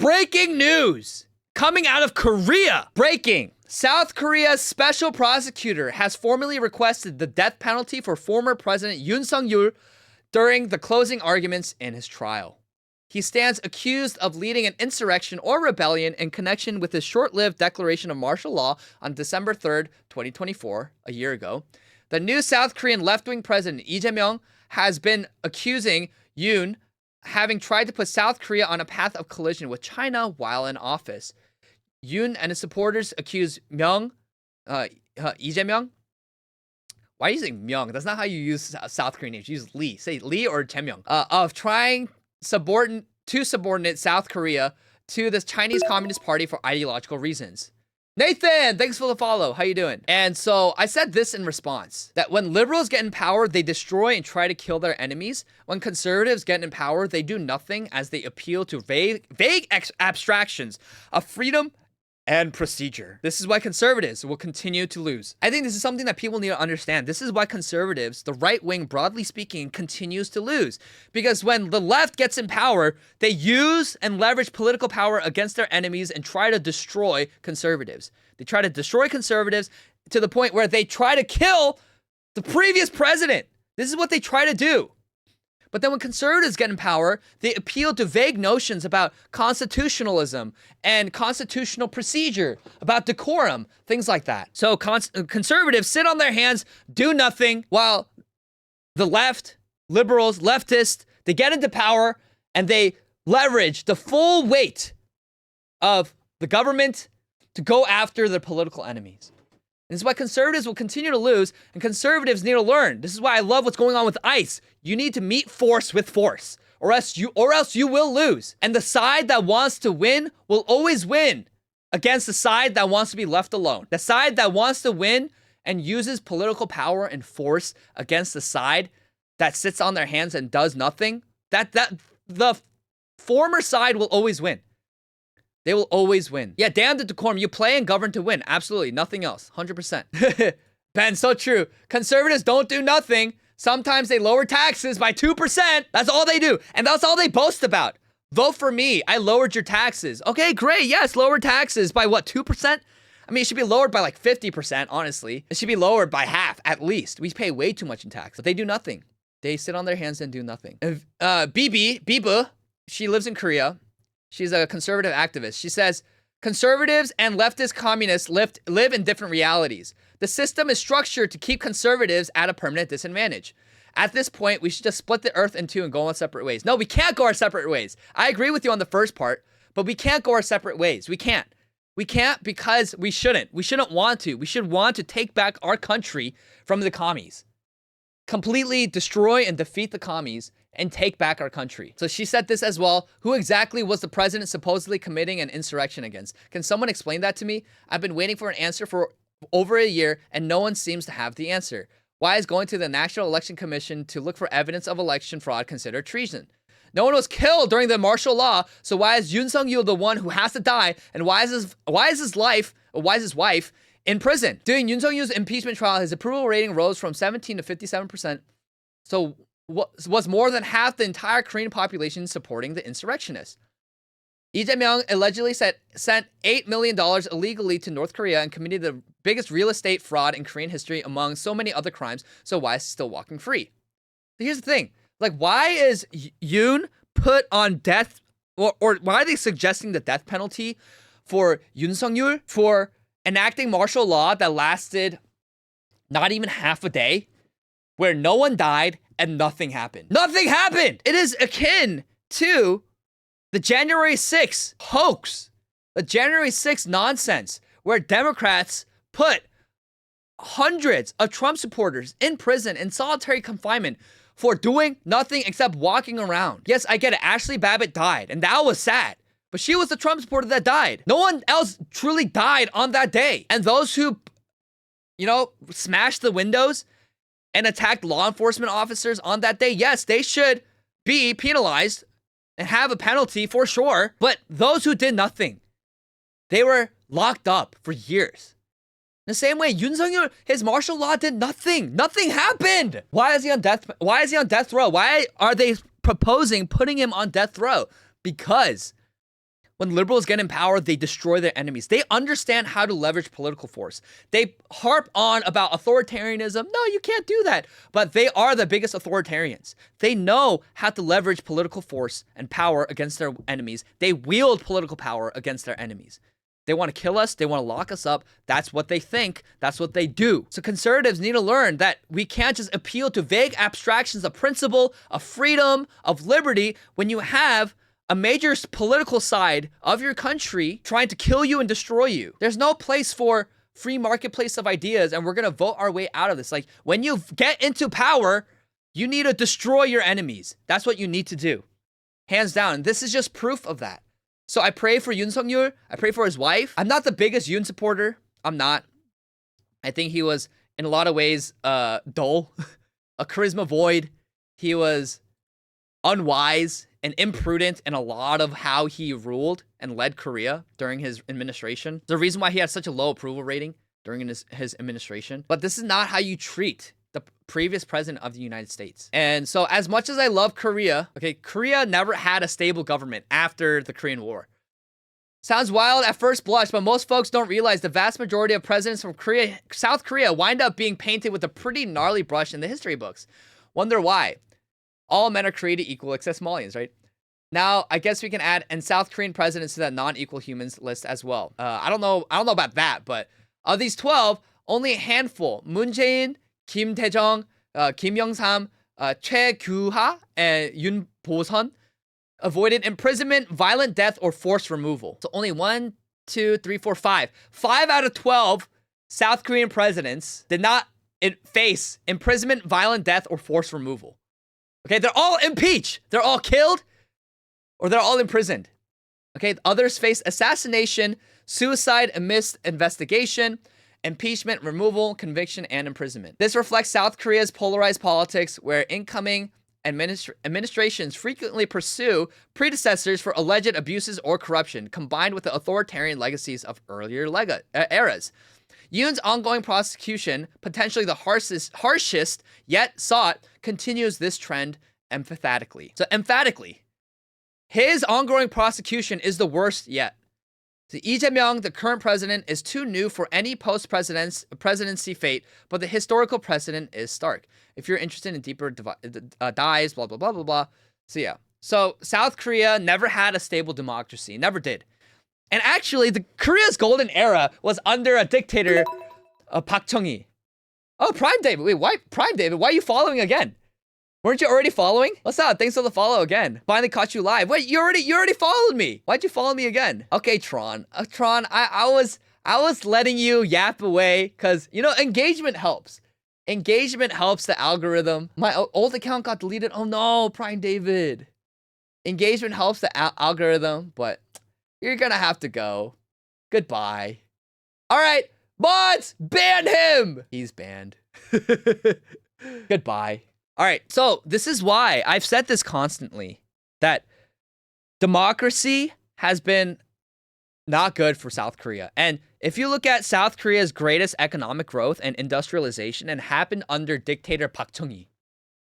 breaking news coming out of Korea. Breaking. South Korea's special prosecutor has formally requested the death penalty for former President Yoon Suk Yeol during the closing arguments in his trial. He stands accused of leading an insurrection or rebellion in connection with his short-lived declaration of martial law on December 3rd, 2024, a year ago. The new South Korean left-wing president, Lee Jae-myung, has been accusing Yoon having tried to put South Korea on a path of collision with China while in office. Yoon and his supporters accuse Lee Jae-myung. Why are you saying Myung? That's not how you use South Korean names. You use Lee. Say Lee or Jae-myung. Of trying to subordinate South Korea to the Chinese Communist Party for ideological reasons. Nathan, thanks for the follow. How you doing? And so I said this in response, that when liberals get in power, they destroy and try to kill their enemies. When conservatives get in power, they do nothing as they appeal to vague abstractions of freedom and procedure. This is why conservatives will continue to lose. I think this is something that people need to understand. This is why conservatives, the right wing, broadly speaking, continues to lose. Because when the left gets in power, they use and leverage political power against their enemies and try to destroy conservatives. They try to destroy conservatives to the point where they try to kill the previous president. This is what they try to do. But then when conservatives get in power, they appeal to vague notions about constitutionalism and constitutional procedure, about decorum, things like that. So conservatives sit on their hands, do nothing, while the left, liberals, leftists, they get into power and they leverage the full weight of the government to go after their political enemies. This is why conservatives will continue to lose, and conservatives need to learn. This is why I love what's going on with ICE. You need to meet force with force, or else you will lose. And the side that wants to win will always win against the side that wants to be left alone. The side that wants to win and uses political power and force against the side that sits on their hands and does nothing, the former side will always win. They will always win. Yeah, damn the decorum. You play and govern to win. Absolutely. Nothing else. 100%. Ben, so true. Conservatives don't do nothing. Sometimes they lower taxes by 2%. That's all they do. And that's all they boast about. Vote for me. I lowered your taxes. Okay, great. Yes, lower taxes by what, 2%? I mean, it should be lowered by like 50%, honestly. It should be lowered by half, at least. We pay way too much in tax. But they do nothing. They sit on their hands and do nothing. Biba, she lives in Korea. She's a conservative activist. She says, conservatives and leftist communists live in different realities. The system is structured to keep conservatives at a permanent disadvantage. At this point, we should just split the earth in two and go our separate ways. No, we can't go our separate ways. I agree with you on the first part, but we can't go our separate ways. We can't. We can't because we shouldn't. We shouldn't want to. We should want to take back our country from the commies. Completely destroy and defeat the commies and take back our country. So she said this as well. Who exactly was the president supposedly committing an insurrection against? Can someone explain that to me? I've been waiting for an answer for over a year and no one seems to have the answer. Why is going to the National Election Commission to look for evidence of election fraud considered treason? No one was killed during the martial law, so why is Yoon Suk Yeol the one who has to die? And why is his wife in prison? During Yoon Suk Yeol's impeachment trial, his approval rating rose from 17 to 57%. So was more than half the entire Korean population supporting the insurrectionists. Lee Jae-myung allegedly sent $8 million illegally to North Korea and committed the biggest real estate fraud in Korean history among so many other crimes, so why is he still walking free? But here's the thing. Like, why is Yoon put on death, or why are they suggesting the death penalty for Yoon Suk Yeol for enacting martial law that lasted not even half a day, where no one died and nothing happened? Nothing happened! It is akin to the January 6th hoax, the January 6th nonsense, where Democrats put hundreds of Trump supporters in prison in solitary confinement for doing nothing except walking around. Yes, I get it. Ashley Babbitt died, and that was sad. But she was the Trump supporter that died. No one else truly died on that day. And those who, smashed the windows and attacked law enforcement officers on that day, yes, they should be penalized and have a penalty for sure. But those who did nothing, they were locked up for years. In the same way, Yoon Suk Yeol, his martial law did nothing. Nothing happened. Why is he on death row? Why are they proposing putting him on death row? Because when liberals get in power, they destroy their enemies. They understand how to leverage political force. They harp on about authoritarianism. No, you can't do that. But they are the biggest authoritarians. They know how to leverage political force and power against their enemies. They wield political power against their enemies. They want to kill us. They want to lock us up. That's what they think. That's what they do. So conservatives need to learn that we can't just appeal to vague abstractions of principle, of freedom, of liberty when you have a major political side of your country trying to kill you and destroy you. There's no place for free marketplace of ideas, and we're going to vote our way out of this. Like, when you get into power, you need to destroy your enemies. That's what you need to do. Hands down. And this is just proof of that. So I pray for Yoon Suk Yeol. I pray for his wife. I'm not the biggest Yoon supporter. I'm not. I think he was, in a lot of ways, dull. A charisma void. He was unwise and imprudent in a lot of how he ruled and led Korea during his administration. The reason why he had such a low approval rating during his administration. But this is not how you treat the previous president of the United States. And so as much as I love Korea, okay, Korea never had a stable government after the Korean War. Sounds wild at first blush, but most folks don't realize the vast majority of presidents from South Korea wind up being painted with a pretty gnarly brush in the history books. Wonder why? All men are created equal except Somalians, right? Now, I guess we can add and South Korean presidents to that non-equal humans list as well. I don't know about that, but of these 12, only a handful, Moon Jae-in, Kim Tae-jung, Kim Young-sam, Choi Kyu-ha, and Yoon Bo-sun, avoided imprisonment, violent death, or forced removal. So only 1, 2, 3, 4, 5. 5 out of 12 South Korean presidents did not face imprisonment, violent death, or forced removal. Okay, they're all impeached. They're all killed, or they're all imprisoned. Okay, others face assassination, suicide amidst investigation, impeachment, removal, conviction, and imprisonment. This reflects South Korea's polarized politics, where incoming administrations frequently pursue predecessors for alleged abuses or corruption, combined with the authoritarian legacies of earlier eras. Yoon's ongoing prosecution, potentially the harshest yet sought, continues this trend emphatically. So emphatically, his ongoing prosecution is the worst yet. So Lee Jae-myung, the current president, is too new for any post-presidency fate, but the historical precedent is stark. If you're interested in deeper dives, blah, blah, blah, blah, blah. So yeah. So South Korea never had a stable democracy. Never did. And actually, the Korea's golden era was under a dictator, Park Chung-hee. Oh, Prime David. Wait, why Prime David? Why are you following again? Weren't you already following? What's up? Thanks for the follow again. Finally caught you live. Wait, you already followed me. Why'd you follow me again? Okay, Tron. Tron, I was letting you yap away because, you know, engagement helps. Engagement helps the algorithm. My old account got deleted. Oh no, Prime David. Engagement helps the algorithm, but you're gonna have to go. Goodbye. All right, mods, ban him. He's banned. Goodbye. All right, so this is why I've said this constantly, that democracy has been not good for South Korea. And if you look at South Korea's greatest economic growth and industrialization, and happened under dictator Park Chung-hee.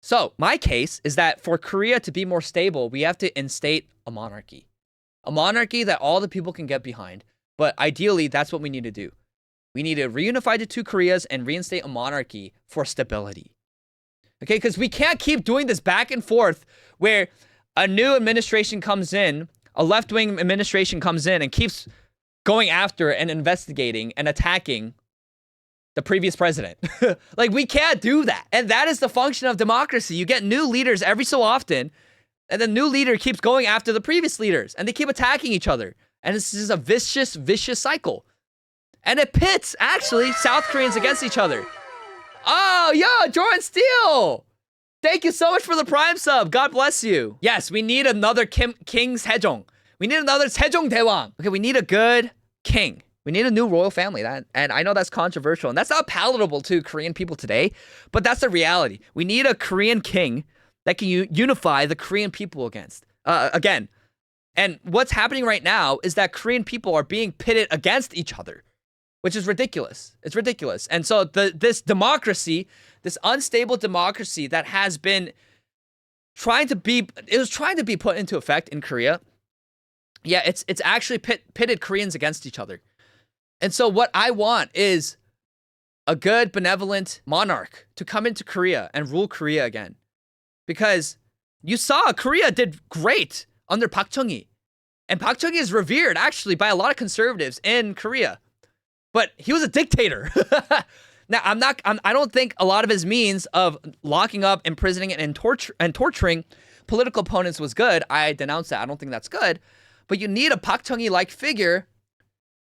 So my case is that for Korea to be more stable, we have to instate a monarchy. A monarchy that all the people can get behind. But ideally, that's what we need to do. We need to reunify the two Koreas and reinstate a monarchy for stability. Okay, because we can't keep doing this back and forth where a new administration comes in, a left-wing administration comes in and keeps going after and investigating and attacking the previous president. Like, we can't do that. And that is the function of democracy. You get new leaders every so often, and the new leader keeps going after the previous leaders, and they keep attacking each other. And it's just a vicious cycle. And it pits, actually, South Koreans against each other. Oh, yo, Jordan Steele. Thank you so much for the Prime sub. God bless you. Yes, we need another King Sejong. We need another Sejong Daewang. Okay, we need a good king. We need a new royal family. And I know that's controversial, and that's not palatable to Korean people today, but that's the reality. We need a Korean king that can unify the Korean people again. And what's happening right now is that Korean people are being pitted against each other, which is ridiculous. It's ridiculous. And so this democracy, this unstable democracy that has been trying to be put into effect in Korea, Yeah, it's actually pitted Koreans against each other. And so what I want is a good, benevolent monarch to come into Korea and rule Korea again. Because you saw Korea did great under Park Chung-hee. And Park Chung-hee is revered, actually, by a lot of conservatives in Korea. But he was a dictator. Now, I don't think a lot of his means of locking up, imprisoning, and torturing political opponents was good. I denounce that. I don't think that's good. But you need a Park Chung-hee-like figure,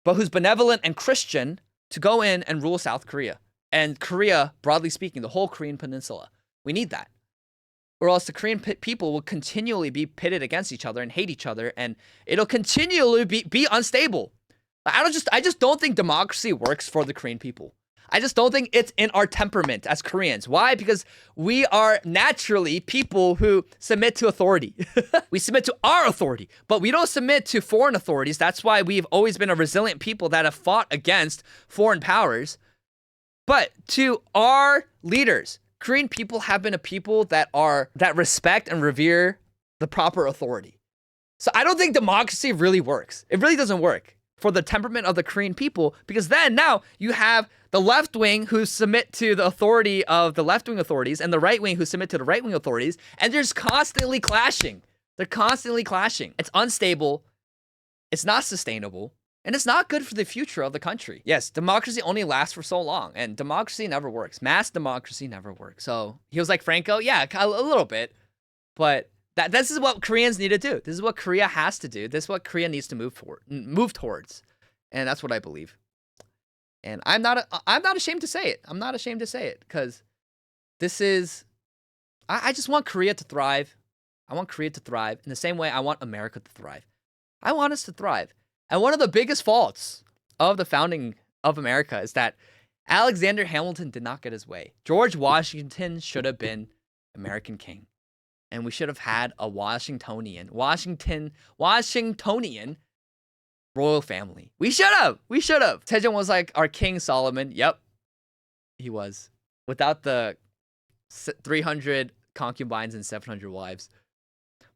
but who's benevolent and Christian, to go in and rule South Korea. And Korea, broadly speaking, the whole Korean peninsula. We need that. Or else the Korean people will continually be pitted against each other and hate each other, and it'll continually be unstable. I just don't think democracy works for the Korean people. I just don't think it's in our temperament as Koreans. Why? Because we are naturally people who submit to authority. We submit to our authority, but we don't submit to foreign authorities. That's why we've always been a resilient people that have fought against foreign powers. But to our leaders, Korean people have been a people that respect and revere the proper authority. So I don't think democracy really works. It really doesn't work for the temperament of the Korean people, because then now you have the left wing who submit to the authority of the left wing authorities and the right wing who submit to the right wing authorities, and they're just constantly clashing. They're constantly clashing. It's unstable. It's not sustainable. And it's not good for the future of the country. Yes, democracy only lasts for so long, and democracy never works. Mass democracy never works. So he was like Franco, yeah, a little bit, but this is what Koreans need to do. This is what Korea has to do. This is what Korea needs to move towards, and that's what I believe. And I'm not ashamed to say it. I'm not ashamed to say it, because this is. I just want Korea to thrive. I want Korea to thrive in the same way I want America to thrive. I want us to thrive. And one of the biggest faults of the founding of America is that Alexander Hamilton did not get his way. George Washington should have been American king. And we should have had a Washingtonian royal family. We should have. Taejong was like our King Solomon. Yep, he was. Without the 300 concubines and 700 wives.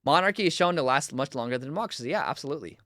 Monarchy is shown to last much longer than democracy. Yeah, absolutely.